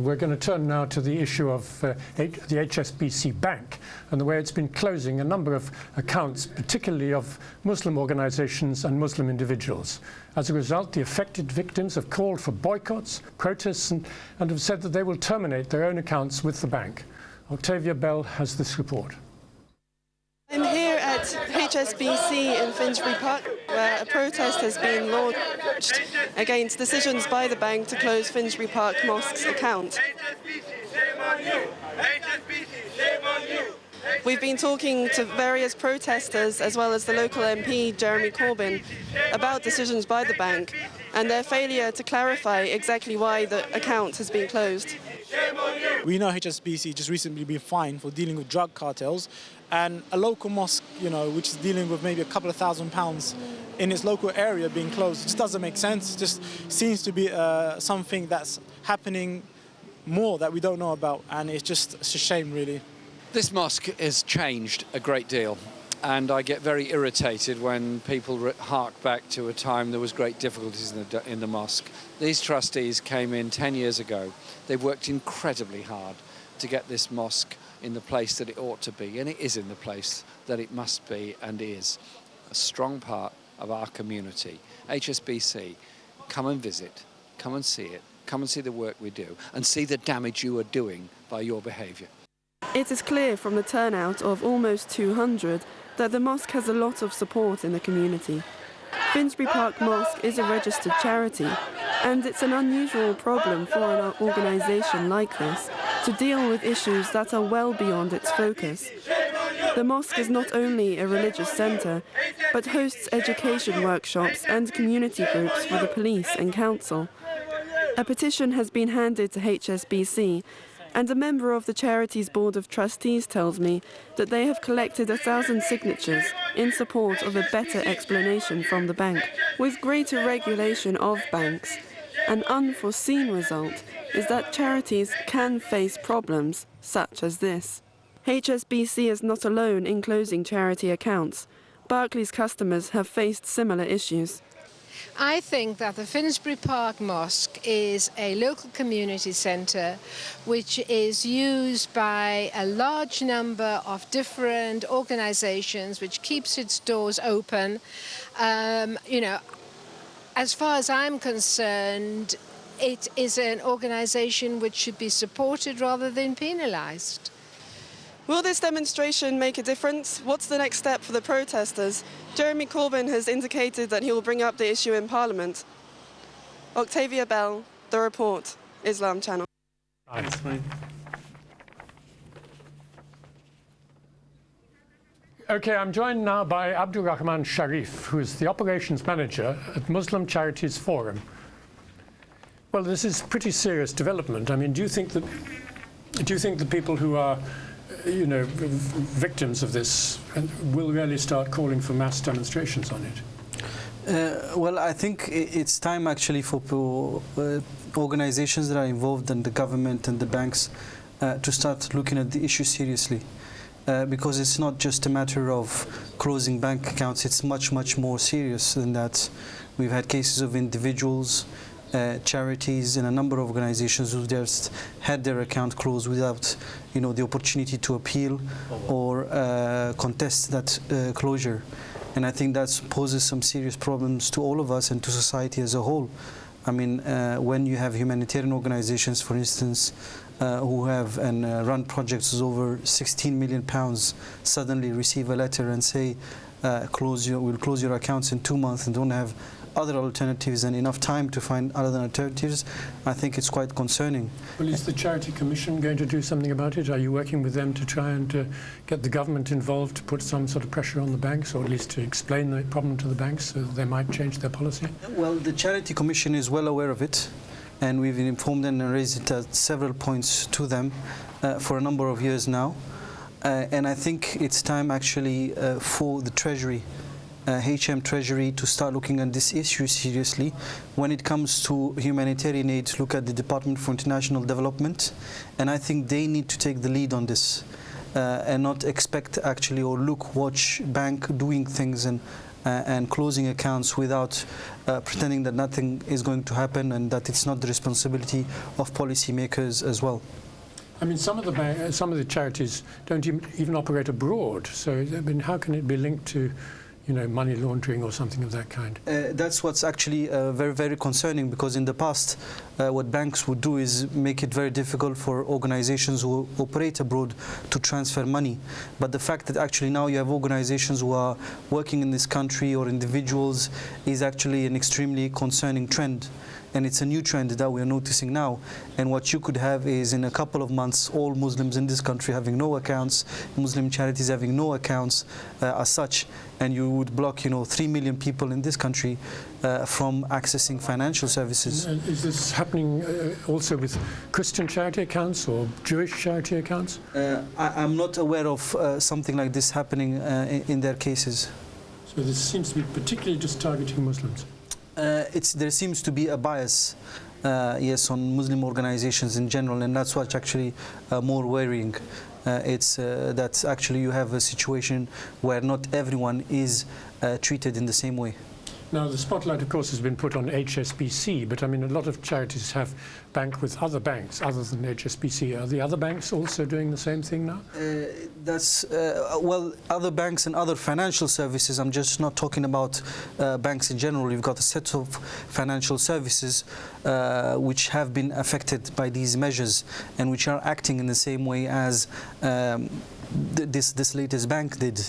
we're going to turn now to the issue of the HSBC Bank and the way it's been closing a number of accounts, particularly of Muslim organizations and Muslim individuals. As a result, the affected victims have called for boycotts, protests, and have said that they will terminate their own accounts with the bank. Octavia Bell has this report. I'm here at HSBC in Finsbury Park, where a protest has been launched against decisions by the bank to close Finsbury Park Mosque's account. We've been talking to various protesters, as well as the local MP, Jeremy Corbyn, about decisions by the bank and their failure to clarify exactly why the account has been closed. We know HSBC just recently been fined for dealing with drug cartels, and a local mosque, which is dealing with maybe a couple of £1,000s in its local area being closed, it just doesn't make sense. It just seems to be something that's happening more that we don't know about, and it's a shame, really. This mosque has changed a great deal, and I get very irritated when people hark back to a time there was great difficulties in the mosque. These trustees came in 10 years ago. They've worked incredibly hard to get this mosque in the place that it ought to be, and it is in the place that it must be and is. A strong part of our community. HSBC, come and visit, come and see it, come and see the work we do, and see the damage you are doing by your behaviour. It is clear from the turnout of almost 200 that the mosque has a lot of support in the community. Finsbury Park Mosque is a registered charity, and it's an unusual problem for an organisation like this to deal with issues that are well beyond its focus. The mosque is not only a religious centre, but hosts education workshops and community groups for the police and council. A petition has been handed to HSBC, and a member of the charity's board of trustees tells me that they have collected 1,000 signatures in support of a better explanation from the bank. With greater regulation of banks, an unforeseen result is that charities can face problems such as this. HSBC is not alone in closing charity accounts. Barclays customers have faced similar issues. I think that the Finsbury Park Mosque is a local community centre which is used by a large number of different organisations, which keeps its doors open. As far as I'm concerned, it is an organisation which should be supported rather than penalised. Will this demonstration make a difference? What's the next step for the protesters? Jeremy Corbyn has indicated that he will bring up the issue in Parliament. Octavia Bell, The Report, Islam Channel. Okay, I'm joined now by Abdurahman Sharif, who is the operations manager at Muslim Charities Forum. Well, this is pretty serious development. I mean, do you think that people who are victims of this will really start calling for mass demonstrations on it? Well, I think it's time actually for organizations that are involved in the government and the banks to start looking at the issue seriously. Because it's not just a matter of closing bank accounts, it's much, much more serious than that. We've had cases of individuals, charities and a number of organizations who just had their account closed without the opportunity to appeal or contest that closure. And I think that poses some serious problems to all of us and to society as a whole. I mean, when you have humanitarian organizations, for instance, who have run projects over £16 million, suddenly receive a letter and say, we'll close your accounts in 2 months, and don't have other alternatives and enough time to find other alternatives, I think it's quite concerning. Well, is the Charity Commission going to do something about it? Are you working with them to try and get the government involved, to put some sort of pressure on the banks, or at least to explain the problem to the banks so that they might change their policy? Well, the Charity Commission is well aware of it, and we've been informed and raised it at several points to them for a number of years now. And I think it's time actually for the Treasury, HM Treasury, to start looking at this issue seriously. When it comes to humanitarian aid, look at the Department for International Development, and I think they need to take the lead on this and not expect actually or watch bank doing things and and closing accounts without pretending that nothing is going to happen and that it's not the responsibility of policymakers as well. I mean, some of the charities don't even operate abroad. So, I mean, how can it be linked to, money laundering or something of that kind? That's what's actually very, very concerning, because in the past, what banks would do is make it very difficult for organizations who operate abroad to transfer money. But the fact that actually now you have organizations who are working in this country or individuals is actually an extremely concerning trend. And it's a new trend that we are noticing now. And what you could have is, in a couple of months, all Muslims in this country having no accounts, Muslim charities having no accounts as such, and you would block, 3 million people in this country from accessing financial services. And is this happening also with Christian charity accounts or Jewish charity accounts? I'm not aware of something like this happening in their cases. So this seems to be particularly just targeting Muslims. There seems to be a bias, yes, on Muslim organizations in general, and that's what's actually more worrying. It's that actually you have a situation where not everyone is treated in the same way. Now, the spotlight, of course, has been put on HSBC, but I mean, a lot of charities have banked with other banks other than HSBC. Are the other banks also doing the same thing now? Well, other banks and other financial services. I'm just not talking about banks in general. You've got a set of financial services which have been affected by these measures and which are acting in the same way as this latest bank did.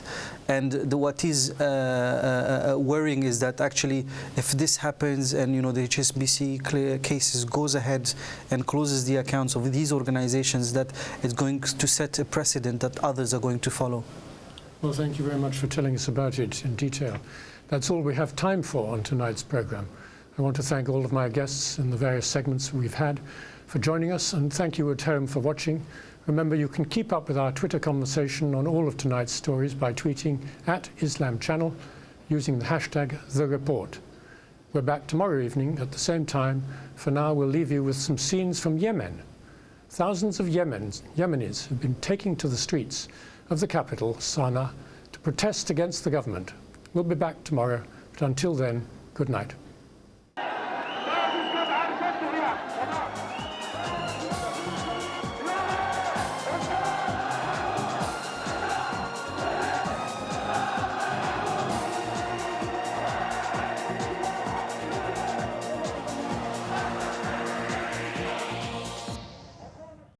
And what is worrying is that actually, if this happens and the HSBC cases goes ahead and closes the accounts of these organizations, that it's going to set a precedent that others are going to follow. Well, thank you very much for telling us about it in detail. That's all we have time for on tonight's program. I want to thank all of my guests in the various segments we've had for joining us, and thank you at home for watching. Remember, you can keep up with our Twitter conversation on all of tonight's stories by tweeting @IslamChannel using the hashtag #TheReport. We're back tomorrow evening at the same time. For now, we'll leave you with some scenes from Yemen. Thousands of Yemenis have been taking to the streets of the capital, Sana'a, to protest against the government. We'll be back tomorrow, but until then, good night.